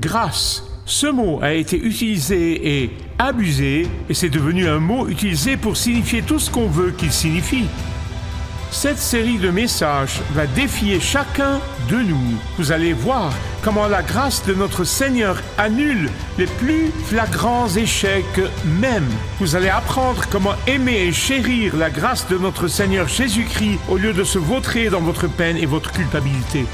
grâce. Ce mot a été utilisé et abusé, et c'est devenu un mot utilisé pour signifier tout ce qu'on veut qu'il signifie. Cette série de messages va défier chacun de nous. Vous allez voir comment la grâce de notre Seigneur annule les plus flagrants échecs même. Vous allez apprendre comment aimer et chérir la grâce de notre Seigneur Jésus-Christ au lieu de se vautrer dans votre peine et votre culpabilité.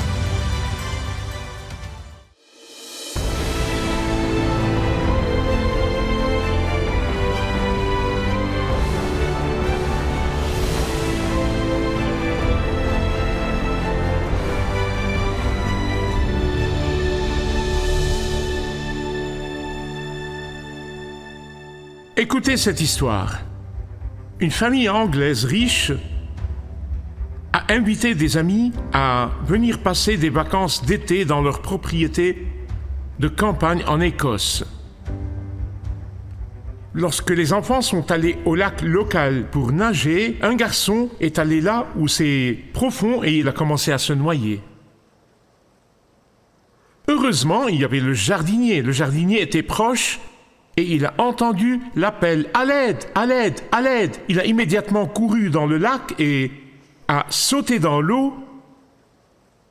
Écoutez cette histoire. Une famille anglaise riche a invité des amis à venir passer des vacances d'été dans leur propriété de campagne en Écosse. Lorsque les enfants sont allés au lac local pour nager, un garçon est allé là où c'est profond et il a commencé à se noyer. Heureusement, il y avait le jardinier. Le jardinier était proche. Et il a entendu l'appel « À l'aide! À l'aide! À l'aide !» Il a immédiatement couru dans le lac et a sauté dans l'eau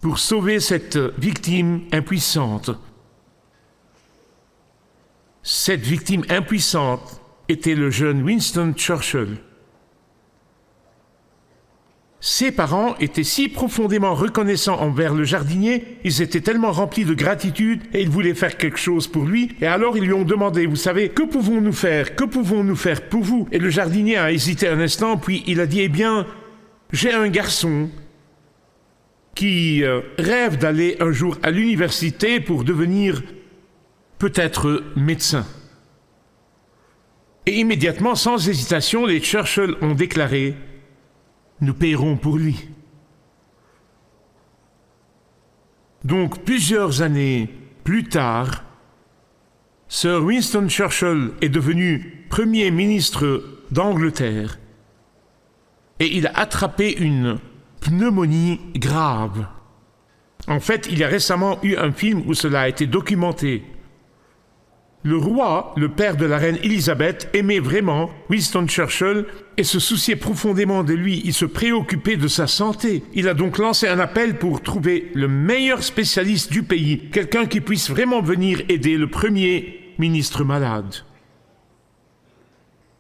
pour sauver cette victime impuissante. Cette victime impuissante était le jeune Winston Churchill. Ses parents étaient si profondément reconnaissants envers le jardinier, ils étaient tellement remplis de gratitude et ils voulaient faire quelque chose pour lui. Et alors ils lui ont demandé, vous savez, que pouvons-nous faire? Que pouvons-nous faire pour vous? Et le jardinier a hésité un instant, puis il a dit, eh bien, j'ai un garçon qui rêve d'aller un jour à l'université pour devenir peut-être médecin. Et immédiatement, sans hésitation, les Churchill ont déclaré, nous paierons pour lui. Donc, plusieurs années plus tard, Sir Winston Churchill est devenu Premier ministre d'Angleterre et il a attrapé une pneumonie grave. En fait, il y a récemment eu un film où cela a été documenté. Le roi, le père de la reine Élisabeth, aimait vraiment Winston Churchill et se souciait profondément de lui. Il se préoccupait de sa santé. Il a donc lancé un appel pour trouver le meilleur spécialiste du pays, quelqu'un qui puisse vraiment venir aider le premier ministre malade.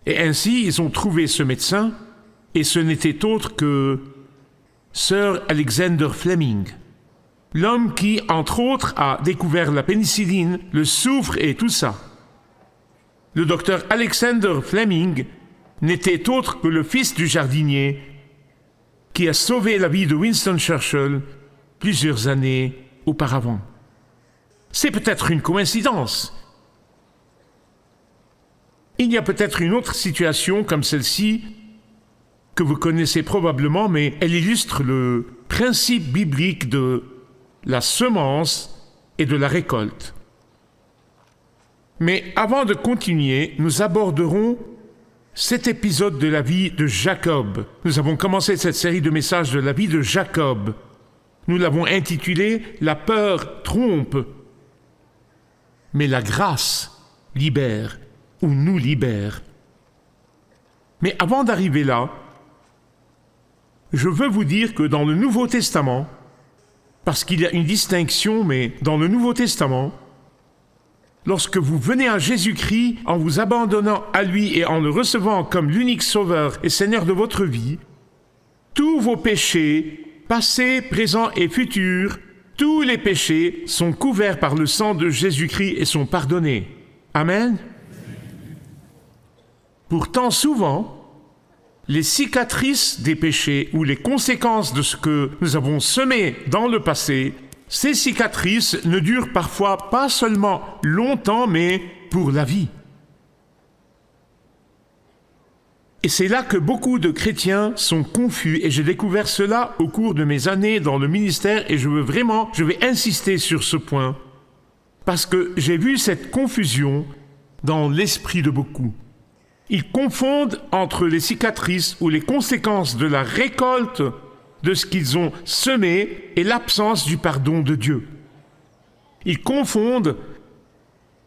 Et ainsi, ils ont trouvé ce médecin, et ce n'était autre que Sir Alexander Fleming. L'homme qui, entre autres, a découvert la pénicilline, le soufre et tout ça. Le docteur Alexander Fleming n'était autre que le fils du jardinier qui a sauvé la vie de Winston Churchill plusieurs années auparavant. C'est peut-être une coïncidence. Il y a peut-être une autre situation comme celle-ci que vous connaissez probablement, mais elle illustre le principe biblique de la semence et de la récolte. Mais avant de continuer, nous aborderons cet épisode de la vie de Jacob. Nous avons commencé cette série de messages de la vie de Jacob. Nous l'avons intitulé « La peur trompe, mais la grâce libère ou nous libère ». Mais avant d'arriver là, je veux vous dire que dans le Nouveau Testament, parce qu'il y a une distinction, mais dans le Nouveau Testament, lorsque vous venez à Jésus-Christ en vous abandonnant à lui et en le recevant comme l'unique sauveur et Seigneur de votre vie, tous vos péchés, passés, présents et futurs, tous les péchés sont couverts par le sang de Jésus-Christ et sont pardonnés. Amen. Pourtant, souvent, les cicatrices des péchés ou les conséquences de ce que nous avons semé dans le passé, ces cicatrices ne durent parfois pas seulement longtemps, mais pour la vie. Et c'est là que beaucoup de chrétiens sont confus, et j'ai découvert cela au cours de mes années dans le ministère, et je vais insister sur ce point, parce que j'ai vu cette confusion dans l'esprit de beaucoup. Ils confondent entre les cicatrices ou les conséquences de la récolte de ce qu'ils ont semé et l'absence du pardon de Dieu. Ils confondent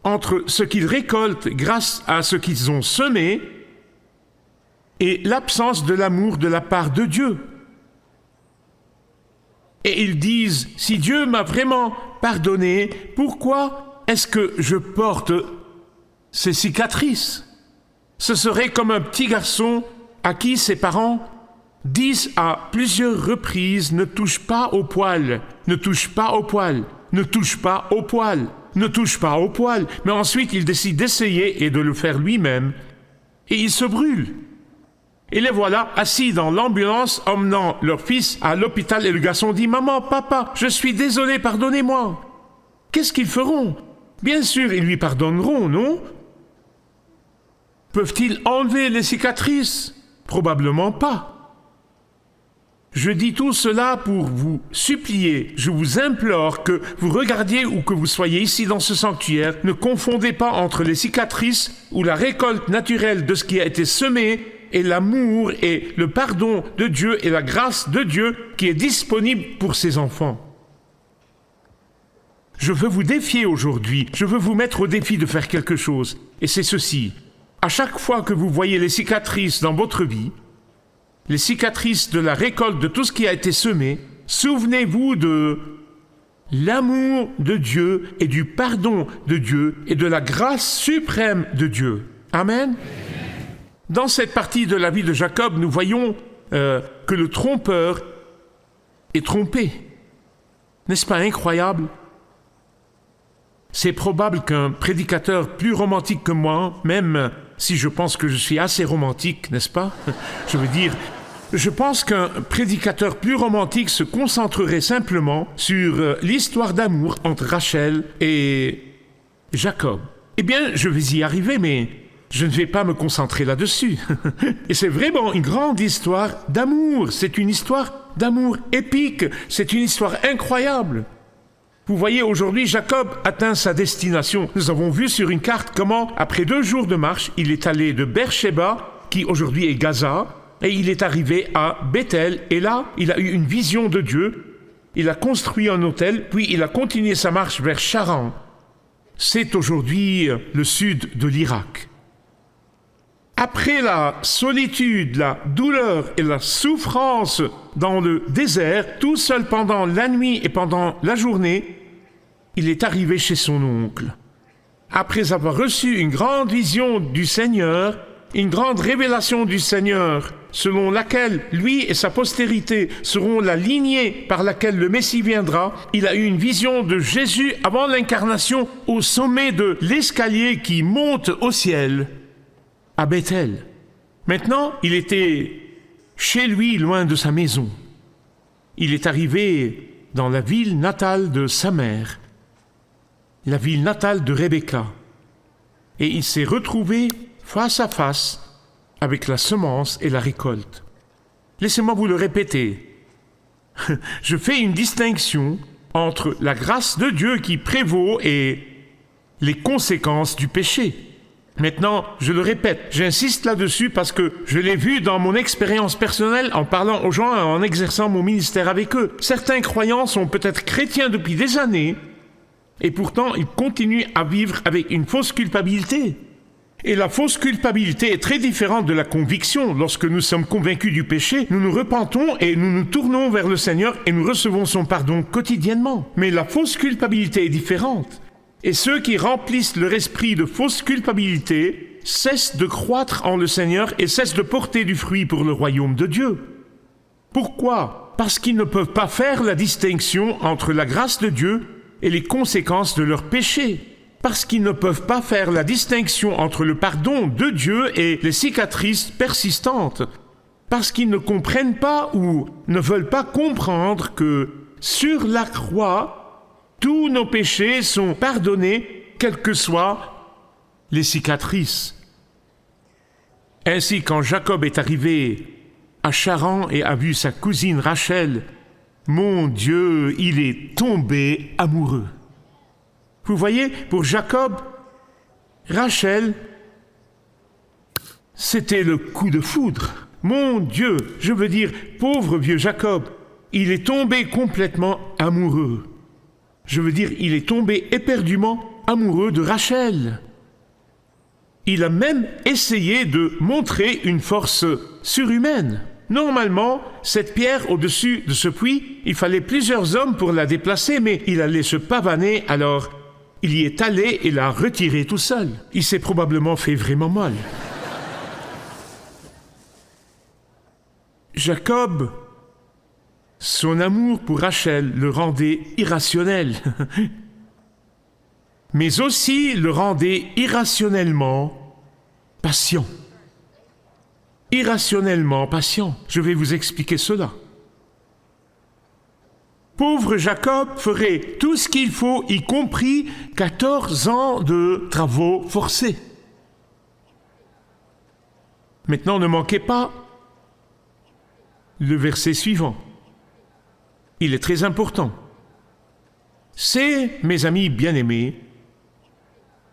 entre ce qu'ils récoltent grâce à ce qu'ils ont semé et l'absence de l'amour de la part de Dieu. Et ils disent, si Dieu m'a vraiment pardonné, pourquoi est-ce que je porte ces cicatrices? Ce serait comme un petit garçon à qui ses parents disent à plusieurs reprises, ne touche pas au poil, ne touche pas au poil, ne touche pas au poil, ne touche pas au poil. Mais ensuite, il décide d'essayer et de le faire lui-même. Et il se brûle. Et les voilà assis dans l'ambulance, emmenant leur fils à l'hôpital. Et le garçon dit, « Maman, papa, je suis désolé, pardonnez-moi. » Qu'est-ce qu'ils feront? Bien sûr, ils lui pardonneront, non? Peuvent-ils enlever les cicatrices? Probablement pas. Je dis tout cela pour vous supplier, je vous implore que vous regardiez ou que vous soyez ici dans ce sanctuaire, ne confondez pas entre les cicatrices ou la récolte naturelle de ce qui a été semé et l'amour et le pardon de Dieu et la grâce de Dieu qui est disponible pour ses enfants. Je veux vous défier aujourd'hui, je veux vous mettre au défi de faire quelque chose, et c'est ceci. À chaque fois que vous voyez les cicatrices dans votre vie, les cicatrices de la récolte de tout ce qui a été semé, souvenez-vous de l'amour de Dieu et du pardon de Dieu et de la grâce suprême de Dieu. Amen. Dans cette partie de la vie de Jacob, nous voyons que le trompeur est trompé. N'est-ce pas incroyable? C'est probable qu'un prédicateur plus romantique que moi, même si je pense que je suis assez romantique, n'est-ce pas? Je veux dire, je pense qu'un prédicateur plus romantique se concentrerait simplement sur l'histoire d'amour entre Rachel et Jacob. Eh bien, je vais y arriver, mais je ne vais pas me concentrer là-dessus. Et c'est vraiment une grande histoire d'amour. C'est une histoire d'amour épique. C'est une histoire incroyable. Vous voyez, aujourd'hui, Jacob atteint sa destination. Nous avons vu sur une carte comment, après 2 jours de marche, il est allé de Beersheba, qui aujourd'hui est Gaza, et il est arrivé à Bethel. Et là, il a eu une vision de Dieu. Il a construit un autel, puis il a continué sa marche vers Charan. C'est aujourd'hui le sud de l'Irak. Après la solitude, la douleur et la souffrance dans le désert, tout seul pendant la nuit et pendant la journée, il est arrivé chez son oncle. Après avoir reçu une grande vision du Seigneur, une grande révélation du Seigneur, selon laquelle lui et sa postérité seront la lignée par laquelle le Messie viendra, il a eu une vision de Jésus avant l'incarnation au sommet de l'escalier qui monte au ciel, à Bethel. Maintenant, il était chez lui, loin de sa maison. Il est arrivé dans la ville natale de sa mère, la ville natale de Rebecca, et il s'est retrouvé face à face avec la semence et la récolte. Laissez-moi vous le répéter. Je fais une distinction entre la grâce de Dieu qui prévaut et les conséquences du péché. Maintenant, je le répète, j'insiste là-dessus parce que je l'ai vu dans mon expérience personnelle en parlant aux gens et en exerçant mon ministère avec eux. Certains croyants sont peut-être chrétiens depuis des années et pourtant ils continuent à vivre avec une fausse culpabilité. Et la fausse culpabilité est très différente de la conviction. Lorsque nous sommes convaincus du péché, nous nous repentons et nous nous tournons vers le Seigneur et nous recevons son pardon quotidiennement. Mais la fausse culpabilité est différente. Et ceux qui remplissent leur esprit de fausse culpabilité cessent de croître en le Seigneur et cessent de porter du fruit pour le royaume de Dieu. Pourquoi? Parce qu'ils ne peuvent pas faire la distinction entre la grâce de Dieu et les conséquences de leur péché. Parce qu'ils ne peuvent pas faire la distinction entre le pardon de Dieu et les cicatrices persistantes. Parce qu'ils ne comprennent pas ou ne veulent pas comprendre que sur la croix, tous nos péchés sont pardonnés, quelles que soient les cicatrices. Ainsi, quand Jacob est arrivé à Charan et a vu sa cousine Rachel, mon Dieu, il est tombé amoureux. Vous voyez, pour Jacob, Rachel, c'était le coup de foudre. Mon Dieu, je veux dire, pauvre vieux Jacob, il est tombé complètement amoureux. Je veux dire, il est tombé éperdument amoureux de Rachel. Il a même essayé de montrer une force surhumaine. Normalement, cette pierre au-dessus de ce puits, il fallait plusieurs hommes pour la déplacer, mais il allait se pavaner, alors il y est allé et l'a retirée tout seul. Il s'est probablement fait vraiment mal. Jacob, son amour pour Rachel le rendait irrationnel, mais aussi le rendait irrationnellement patient. Irrationnellement patient. Je vais vous expliquer cela. Pauvre Jacob ferait tout ce qu'il faut, y compris 14 ans de travaux forcés. Maintenant, ne manquez pas le verset suivant. Il est très important. C'est, mes amis bien-aimés,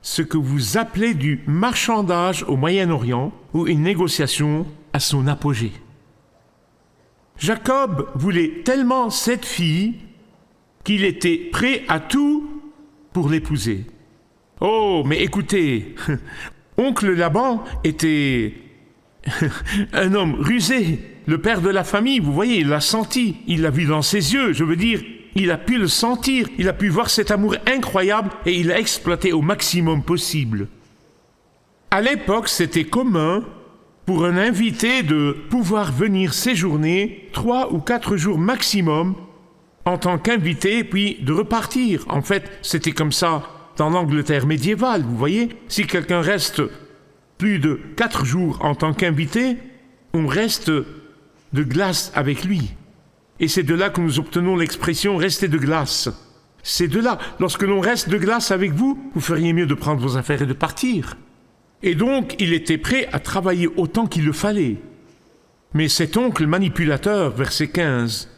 ce que vous appelez du marchandage au Moyen-Orient ou une négociation à son apogée. Jacob voulait tellement cette fille qu'il était prêt à tout pour l'épouser. Oh, mais écoutez, oncle Laban était un homme rusé, le père de la famille, vous voyez, il l'a senti, il l'a vu dans ses yeux, je veux dire, il a pu le sentir, il a pu voir cet amour incroyable et il l'a exploité au maximum possible. À l'époque, c'était commun pour un invité de pouvoir venir séjourner 3 ou 4 jours maximum en tant qu'invité, puis de repartir. En fait, c'était comme ça dans l'Angleterre médiévale, vous voyez. Si quelqu'un reste plus de 4 jours en tant qu'invité, on reste de glace avec lui. Et c'est de là que nous obtenons l'expression « rester de glace ». C'est de là, lorsque l'on reste de glace avec vous, vous feriez mieux de prendre vos affaires et de partir. Et donc, il était prêt à travailler autant qu'il le fallait. Mais cet oncle manipulateur, verset 15,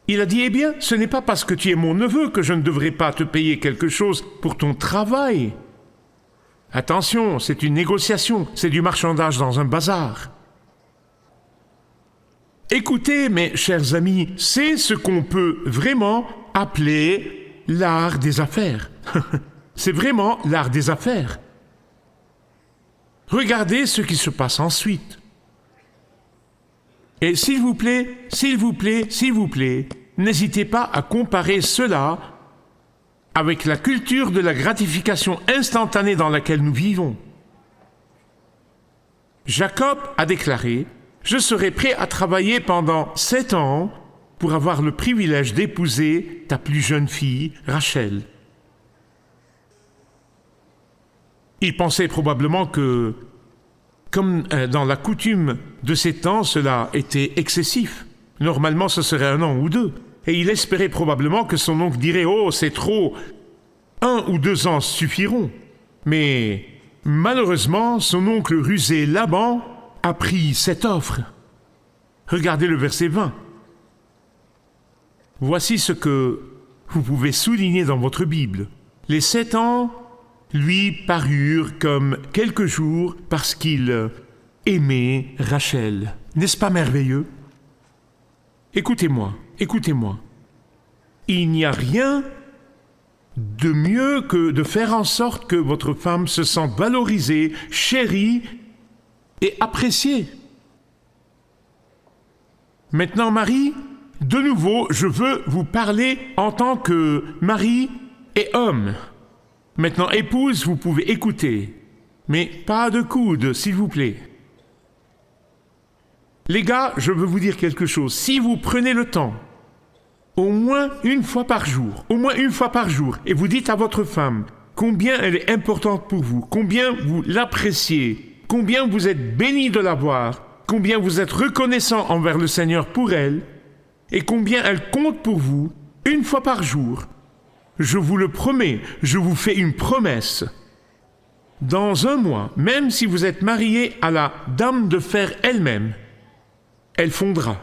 il a dit « Eh bien, ce n'est pas parce que tu es mon neveu que je ne devrais pas te payer quelque chose pour ton travail. » Attention, c'est une négociation, c'est du marchandage dans un bazar. Écoutez, mes chers amis, c'est ce qu'on peut vraiment appeler l'art des affaires. C'est vraiment l'art des affaires. Regardez ce qui se passe ensuite. Et s'il vous plaît, n'hésitez pas à comparer cela avec la culture de la gratification instantanée dans laquelle nous vivons. Jacob a déclaré « Je serai prêt à travailler pendant 7 ans pour avoir le privilège d'épouser ta plus jeune fille, Rachel. » Il pensait probablement que, comme dans la coutume de ces temps, cela était excessif. Normalement, ce serait 1 an ou 2. Et il espérait probablement que son oncle dirait « Oh, c'est trop, 1 ou 2 ans suffiront. » Mais malheureusement, son oncle rusé Laban a pris cette offre. Regardez le verset 20. Voici ce que vous pouvez souligner dans votre Bible. Les 7 ans lui parurent comme quelques jours parce qu'il aimait Rachel. N'est-ce pas merveilleux? Écoutez-moi. Il n'y a rien de mieux que de faire en sorte que votre femme se sente valorisée, chérie et appréciée. Maintenant, Marie, de nouveau, je veux vous parler en tant que mari et homme. Maintenant, épouse, vous pouvez écouter, mais pas de coude, s'il vous plaît. Les gars, je veux vous dire quelque chose. Si vous prenez le temps, au moins une fois par jour, et vous dites à votre femme combien elle est importante pour vous, combien vous l'appréciez, combien vous êtes béni de l'avoir, combien vous êtes reconnaissant envers le Seigneur pour elle, et combien elle compte pour vous, une fois par jour, je vous le promets, je vous fais une promesse. Dans 1 mois, même si vous êtes marié à la dame de fer elle-même, elle fondra.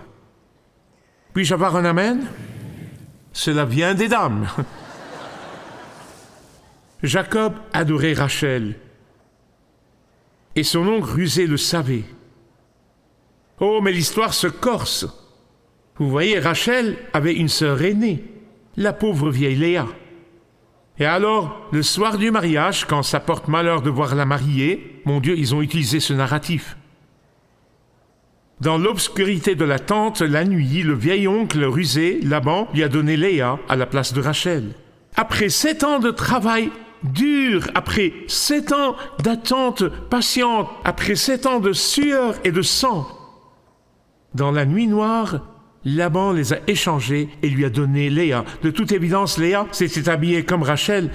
Puis-je avoir un amen? Cela vient des dames. Jacob adorait Rachel. Et son oncle rusé le savait. Oh, mais l'histoire se corse. Vous voyez, Rachel avait une sœur aînée, la pauvre vieille Léa. Et alors, le soir du mariage, quand ça porte malheur de voir la mariée, mon Dieu, ils ont utilisé ce narratif. Dans l'obscurité de la tente, la nuit, le vieil oncle rusé, Laban, lui a donné Léa à la place de Rachel. Après 7 ans de travail dur, après 7 ans d'attente patiente, après 7 ans de sueur et de sang, dans la nuit noire, Laban les a échangés et lui a donné Léa. De toute évidence, Léa s'était habillée comme Rachel.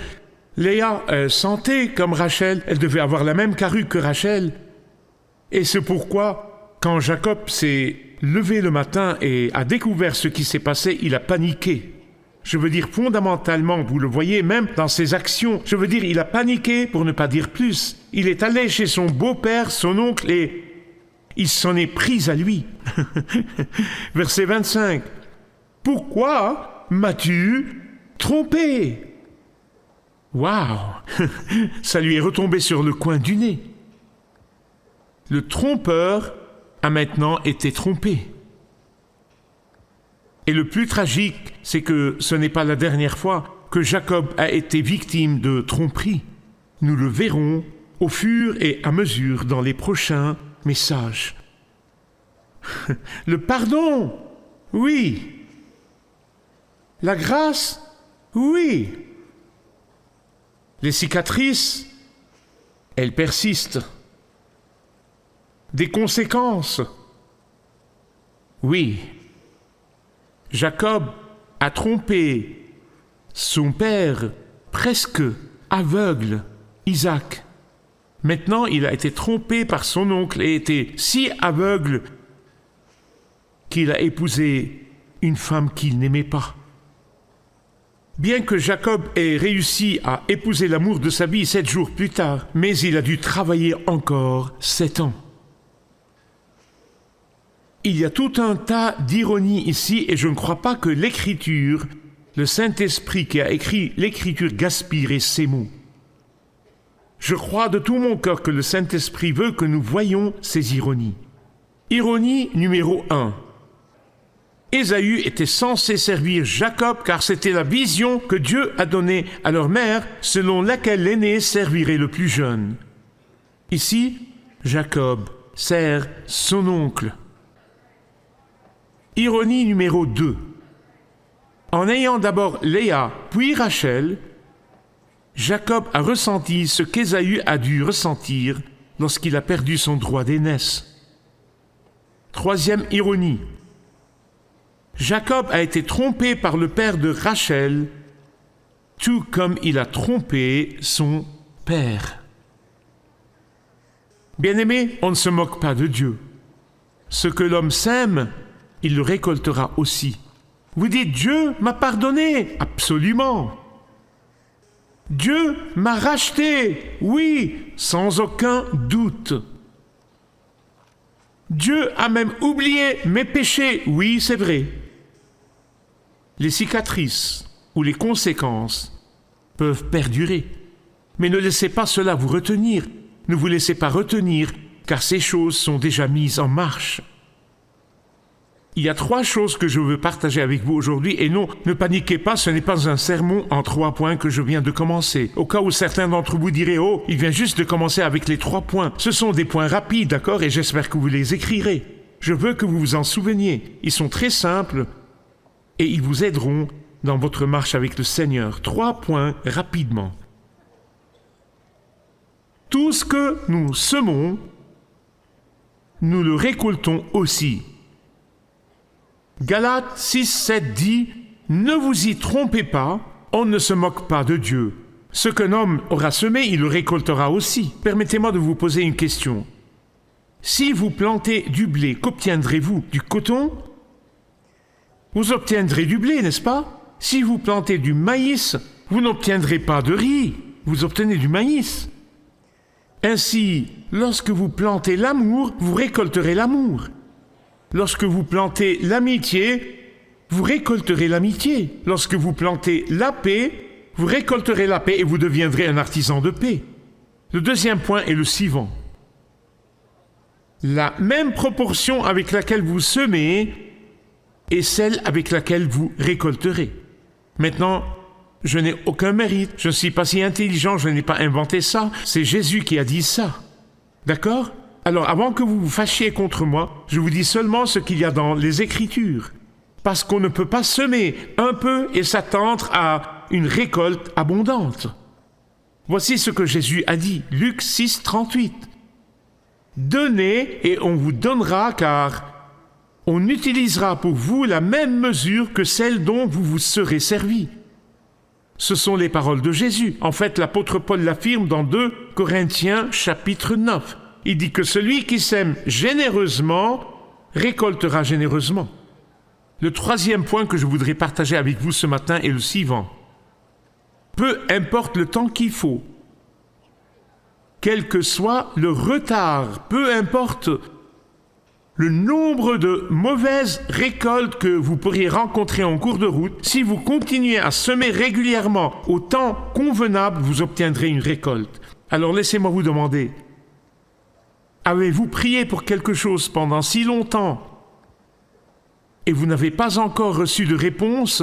Léa sentait comme Rachel, elle devait avoir la même carrure que Rachel. Et c'est pourquoi, quand Jacob s'est levé le matin et a découvert ce qui s'est passé, il a paniqué. Je veux dire fondamentalement, vous le voyez même dans ses actions, je veux dire il a paniqué pour ne pas dire plus. Il est allé chez son beau-père, son oncle, et il s'en est pris à lui. Verset 25. « Pourquoi m'as-tu trompé ?» Waouh. Ça lui est retombé sur le coin du nez. Le trompeur a maintenant été trompé. Et le plus tragique, c'est que ce n'est pas la dernière fois que Jacob a été victime de tromperie. Nous le verrons au fur et à mesure dans les prochains messages. Le pardon, oui. La grâce, oui. Les cicatrices, elles persistent. Des conséquences, oui. Jacob a trompé son père presque aveugle, Isaac. Maintenant, il a été trompé par son oncle et était si aveugle qu'il a épousé une femme qu'il n'aimait pas. Bien que Jacob ait réussi à épouser l'amour de sa vie 7 jours plus tard, mais il a dû travailler encore 7 ans. Il y a tout un tas d'ironies ici et je ne crois pas que l'Écriture, le Saint-Esprit qui a écrit l'Écriture gaspillerait ces mots. Je crois de tout mon cœur que le Saint-Esprit veut que nous voyions ces ironies. Ironie numéro 1. Ésaü était censé servir Jacob car c'était la vision que Dieu a donnée à leur mère selon laquelle l'aîné servirait le plus jeune. Ici, Jacob sert son oncle. Ironie numéro 2. En ayant d'abord Léa puis Rachel, Jacob a ressenti ce qu'Ésaü a dû ressentir lorsqu'il a perdu son droit d'aînesse. Troisième ironie. Jacob a été trompé par le père de Rachel, tout comme il a trompé son père. Bien-aimés, on ne se moque pas de Dieu. Ce que l'homme sème, il le récoltera aussi. Vous dites, Dieu m'a pardonné. Absolument. Dieu m'a racheté. Oui, sans aucun doute. Dieu a même oublié mes péchés. Oui, c'est vrai. Les cicatrices ou les conséquences peuvent perdurer. Mais ne laissez pas cela vous retenir. Ne vous laissez pas retenir, car ces choses sont déjà mises en marche. Il y a 3 choses que je veux partager avec vous aujourd'hui, et non, ne paniquez pas, ce n'est pas un sermon en 3 points que je viens de commencer. Au cas où certains d'entre vous diraient « Oh, il vient juste de commencer avec les 3 points ». Ce sont des points rapides, d'accord, et j'espère que vous les écrirez. Je veux que vous vous en souveniez. Ils sont très simples, et ils vous aideront dans votre marche avec le Seigneur. 3 points rapidement. Tout ce que nous semons, nous le récoltons aussi. Galates 6, 7 dit « Ne vous y trompez pas, on ne se moque pas de Dieu. Ce qu'un homme aura semé, il le récoltera aussi. » Permettez-moi de vous poser une question. Si vous plantez du blé, qu'obtiendrez-vous? Du coton? Vous obtiendrez du blé, n'est-ce pas? Si vous plantez du maïs, vous n'obtiendrez pas de riz, vous obtenez du maïs. Ainsi, lorsque vous plantez l'amour, vous récolterez l'amour. Lorsque vous plantez l'amitié, vous récolterez l'amitié. Lorsque vous plantez la paix, vous récolterez la paix et vous deviendrez un artisan de paix. Le deuxième point est le suivant. La même proportion avec laquelle vous semez est celle avec laquelle vous récolterez. Maintenant, Je n'ai aucun mérite. Je ne suis pas si intelligent, je n'ai pas inventé ça. C'est Jésus qui a dit ça. D'accord ? Alors, avant que vous vous fâchiez contre moi, je vous dis seulement ce qu'il y a dans les Écritures. Parce qu'on ne peut pas semer un peu et s'attendre à une récolte abondante. Voici ce que Jésus a dit, Luc 6, 38. Donnez et on vous donnera, car on utilisera pour vous la même mesure que celle dont vous vous serez servi. Ce sont les paroles de Jésus. En fait, l'apôtre Paul l'affirme dans 2 Corinthiens chapitre 9. Il dit que celui qui sème généreusement récoltera généreusement. Le troisième point que je voudrais partager avec vous ce matin est le suivant. Peu importe le temps qu'il faut, quel que soit le retard, peu importe le nombre de mauvaises récoltes que vous pourriez rencontrer en cours de route, si vous continuez à semer régulièrement au temps convenable, vous obtiendrez une récolte. Alors laissez-moi vous demander, avez-vous prié pour quelque chose pendant si longtemps et vous n'avez pas encore reçu de réponse?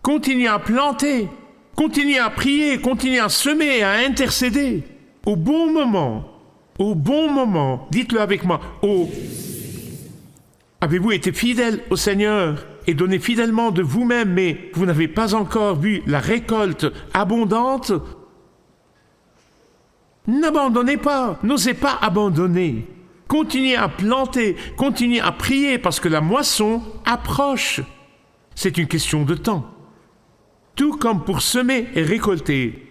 Continuez à planter, continuez à prier, continuez à semer, à intercéder. Au bon moment, dites-le avec moi, avez-vous été fidèle au Seigneur et donné fidèlement de vous-même, mais vous n'avez pas encore vu la récolte abondante? N'abandonnez pas, n'osez pas abandonner. Continuez à planter, continuez à prier parce que la moisson approche. C'est une question de temps. Tout comme pour semer et récolter.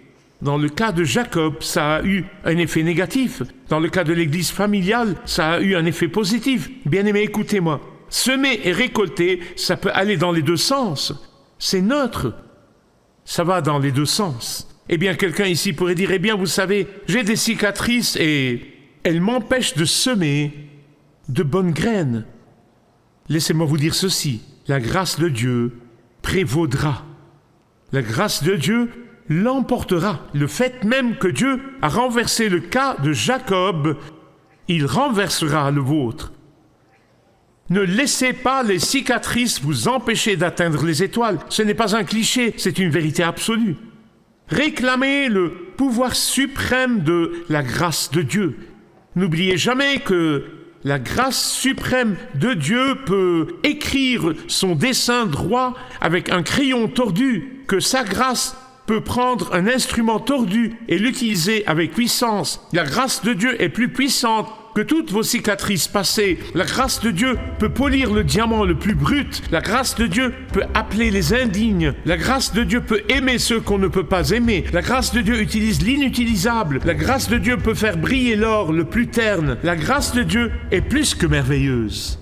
Dans le cas de Jacob, ça a eu un effet négatif. Dans le cas de l'église familiale, ça a eu un effet positif. Bien-aimés, écoutez-moi. Semer et récolter, ça peut aller dans les deux sens. C'est neutre. Ça va dans les deux sens. Eh bien, quelqu'un ici pourrait dire, eh bien, vous savez, j'ai des cicatrices et elles m'empêchent de semer de bonnes graines. Laissez-moi vous dire ceci. La grâce de Dieu prévaudra. La grâce de Dieu l'emportera. Le fait même que Dieu a renversé le cas de Jacob, il renversera le vôtre. Ne laissez pas les cicatrices vous empêcher d'atteindre les étoiles. Ce n'est pas un cliché, c'est une vérité absolue. Réclamez le pouvoir suprême de la grâce de Dieu. N'oubliez jamais que la grâce suprême de Dieu peut écrire son dessein droit avec un crayon tordu, que sa grâce peut prendre un instrument tordu et l'utiliser avec puissance. La grâce de Dieu est plus puissante que toutes vos cicatrices passées. La grâce de Dieu peut polir le diamant le plus brut. La grâce de Dieu peut appeler les indignes. La grâce de Dieu peut aimer ceux qu'on ne peut pas aimer. La grâce de Dieu utilise l'inutilisable. La grâce de Dieu peut faire briller l'or le plus terne. La grâce de Dieu est plus que merveilleuse.